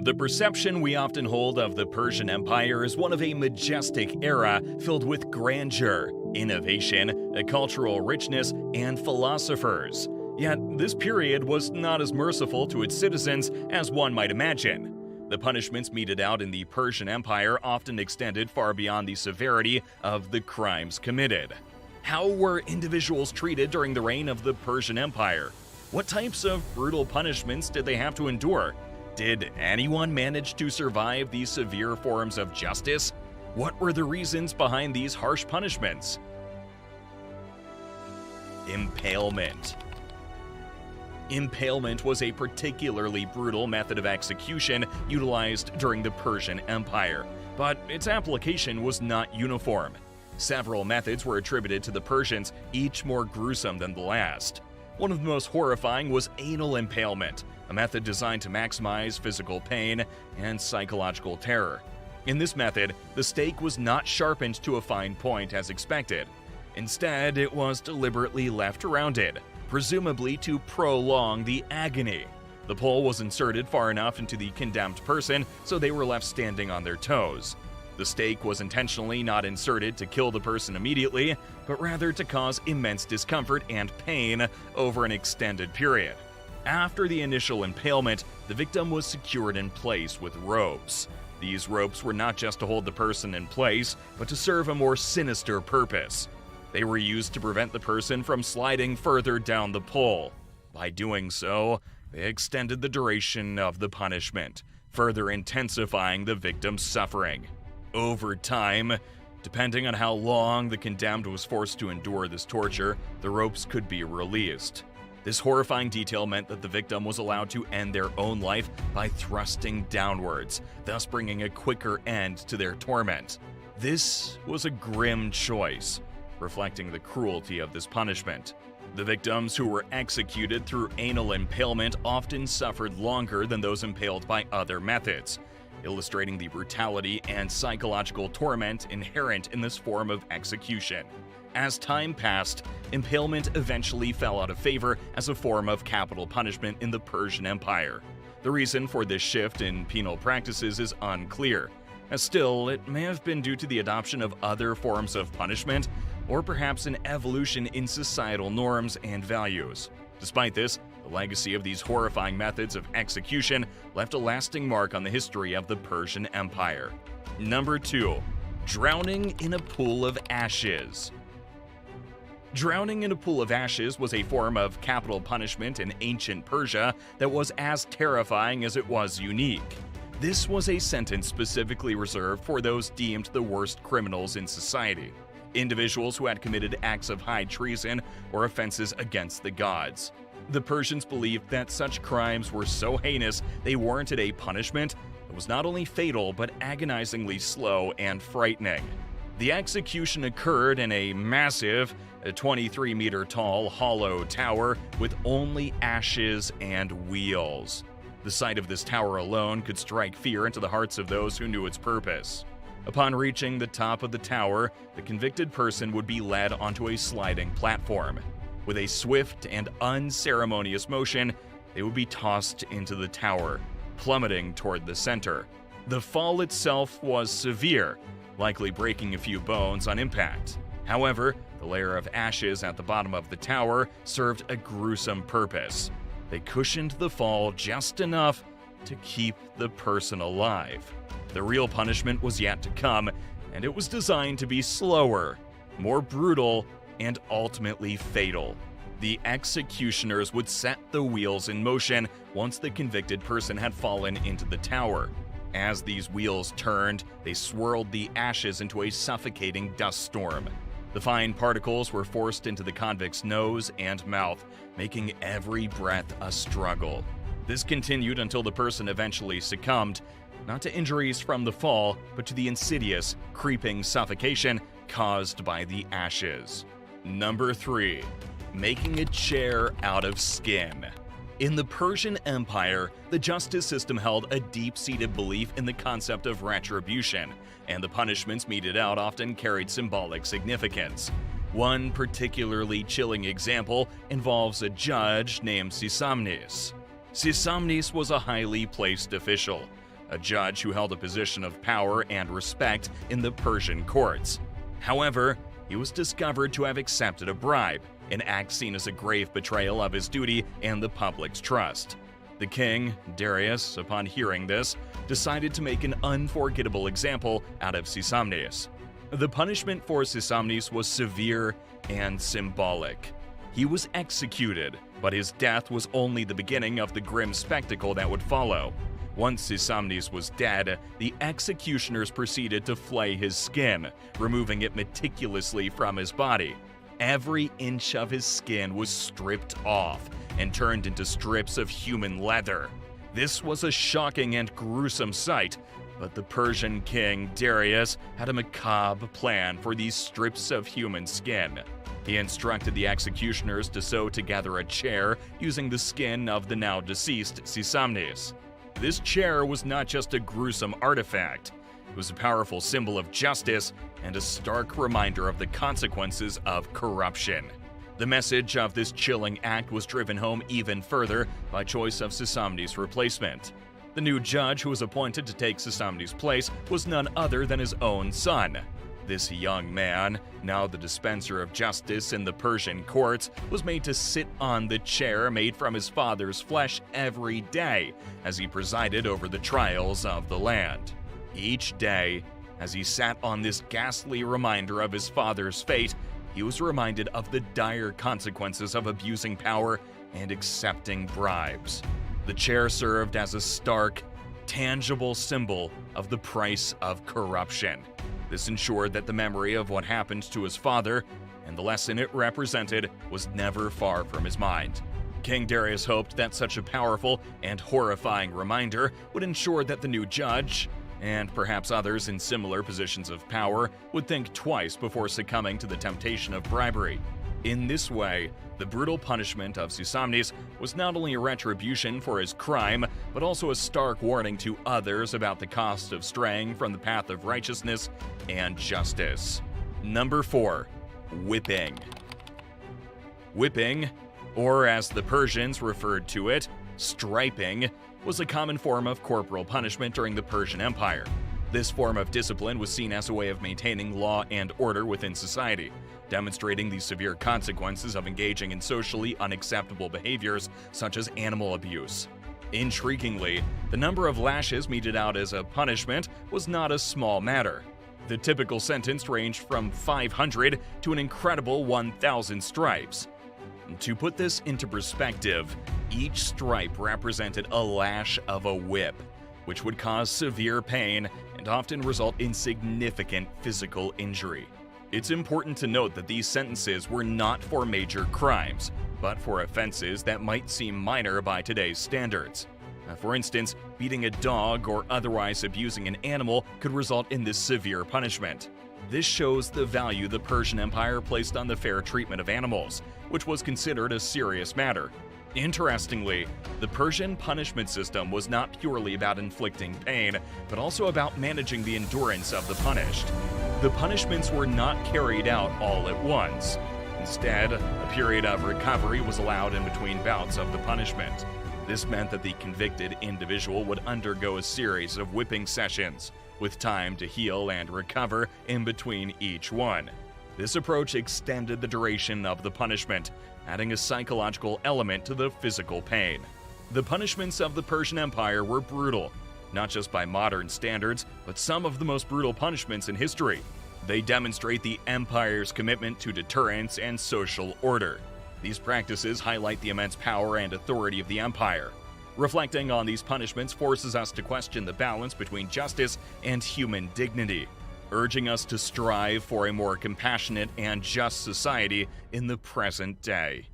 The perception we often hold of the Persian Empire is one of a majestic era filled with grandeur, innovation, a cultural richness, and philosophers. Yet, this period was not as merciful to its citizens as one might imagine. The punishments meted out in the Persian Empire often extended far beyond the severity of the crimes committed. How were individuals treated during the reign of the Persian Empire? What types of brutal punishments did they have to endure? Did anyone manage to survive these severe forms of justice? What were the reasons behind these harsh punishments? Impalement. Impalement was a particularly brutal method of execution utilized during the Persian Empire, but its application was not uniform. Several methods were attributed to the Persians, each more gruesome than the last. One of the most horrifying was anal impalement, a method designed to maximize physical pain and psychological terror. In this method, the stake was not sharpened to a fine point as expected. Instead, it was deliberately left rounded, presumably to prolong the agony. The pole was inserted far enough into the condemned person so they were left standing on their toes. The stake was intentionally not inserted to kill the person immediately, but rather to cause immense discomfort and pain over an extended period. After the initial impalement, the victim was secured in place with ropes. These ropes were not just to hold the person in place, but to serve a more sinister purpose. They were used to prevent the person from sliding further down the pole. By doing so, they extended the duration of the punishment, further intensifying the victim's suffering. Over time, depending on how long the condemned was forced to endure this torture, the ropes could be released. This horrifying detail meant that the victim was allowed to end their own life by thrusting downwards, thus bringing a quicker end to their torment. This was a grim choice, reflecting the cruelty of this punishment. The victims who were executed through anal impalement often suffered longer than those impaled by other methods, illustrating the brutality and psychological torment inherent in this form of execution. As time passed, impalement eventually fell out of favor as a form of capital punishment in the Persian Empire. The reason for this shift in penal practices is unclear. Still, it may have been due to the adoption of other forms of punishment, or perhaps an evolution in societal norms and values. Despite this, the legacy of these horrifying methods of execution left a lasting mark on the history of the Persian Empire. Number 2. Drowning in a pool of ashes. Drowning in a pool of ashes was a form of capital punishment in ancient Persia that was as terrifying as it was unique. This was a sentence specifically reserved for those deemed the worst criminals in society, individuals who had committed acts of high treason or offenses against the gods. The Persians believed that such crimes were so heinous they warranted a punishment that was not only fatal but agonizingly slow and frightening. The execution occurred in a massive, 23-meter-tall hollow tower with only ashes and wheels. The sight of this tower alone could strike fear into the hearts of those who knew its purpose. Upon reaching the top of the tower, the convicted person would be led onto a sliding platform. With a swift and unceremonious motion, they would be tossed into the tower, plummeting toward the center. The fall itself was severe, likely breaking a few bones on impact. However, the layer of ashes at the bottom of the tower served a gruesome purpose. They cushioned the fall just enough to keep the person alive. The real punishment was yet to come, and it was designed to be slower, more brutal, and ultimately fatal. The executioners would set the wheels in motion once the convicted person had fallen into the tower. As these wheels turned, they swirled the ashes into a suffocating dust storm. The fine particles were forced into the convict's nose and mouth, making every breath a struggle. This continued until the person eventually succumbed, not to injuries from the fall, but to the insidious, creeping suffocation caused by the ashes. Number 3. Making a chair out of skin. In the Persian Empire, the justice system held a deep-seated belief in the concept of retribution, and the punishments meted out often carried symbolic significance. One particularly chilling example involves a judge named Sisamnis. Sisamnis was a highly placed official, a judge who held a position of power and respect in the Persian courts. However, he was discovered to have accepted a bribe, an act seen as a grave betrayal of his duty and the public's trust. The king, Darius, upon hearing this, decided to make an unforgettable example out of Sisamnes. The punishment for Sisamnes was severe and symbolic. He was executed, but his death was only the beginning of the grim spectacle that would follow. Once Sisamnes was dead, the executioners proceeded to flay his skin, removing it meticulously from his body. Every inch of his skin was stripped off and turned into strips of human leather. This was a shocking and gruesome sight, but the Persian king Darius had a macabre plan for these strips of human skin. He instructed the executioners to sew together a chair using the skin of the now deceased Sisamnes. This chair was not just a gruesome artifact. It was a powerful symbol of justice and a stark reminder of the consequences of corruption. The message of this chilling act was driven home even further by choice of Sisamnes' replacement. The new judge who was appointed to take Sisamnes' place was none other than his own son. This young man, now the dispenser of justice in the Persian courts, was made to sit on the chair made from his father's flesh every day as he presided over the trials of the land. Each day, as he sat on this ghastly reminder of his father's fate, he was reminded of the dire consequences of abusing power and accepting bribes. The chair served as a stark, tangible symbol of the price of corruption. This ensured that the memory of what happened to his father and the lesson it represented was never far from his mind. King Darius hoped that such a powerful and horrifying reminder would ensure that the new judge, and perhaps others in similar positions of power, would think twice before succumbing to the temptation of bribery. In this way, the brutal punishment of Sisamnes was not only a retribution for his crime, but also a stark warning to others about the cost of straying from the path of righteousness and justice. Number 4. Whipping. Whipping, or as the Persians referred to it, striping, was a common form of corporal punishment during the Persian Empire. This form of discipline was seen as a way of maintaining law and order within society, demonstrating the severe consequences of engaging in socially unacceptable behaviors such as animal abuse. Intriguingly, the number of lashes meted out as a punishment was not a small matter. The typical sentence ranged from 500 to an incredible 1,000 stripes. To put this into perspective, each stripe represented a lash of a whip, which would cause severe pain and often result in significant physical injury. It's important to note that these sentences were not for major crimes, but for offenses that might seem minor by today's standards. For instance, beating a dog or otherwise abusing an animal could result in this severe punishment. This shows the value the Persian Empire placed on the fair treatment of animals, which was considered a serious matter. Interestingly, the Persian punishment system was not purely about inflicting pain, but also about managing the endurance of the punished. The punishments were not carried out all at once. Instead, a period of recovery was allowed in between bouts of the punishment. This meant that the convicted individual would undergo a series of whipping sessions, with time to heal and recover in between each one. This approach extended the duration of the punishment, adding a psychological element to the physical pain. The punishments of the Persian Empire were brutal, not just by modern standards, but some of the most brutal punishments in history. They demonstrate the empire's commitment to deterrence and social order. These practices highlight the immense power and authority of the empire. Reflecting on these punishments forces us to question the balance between justice and human dignity, urging us to strive for a more compassionate and just society in the present day.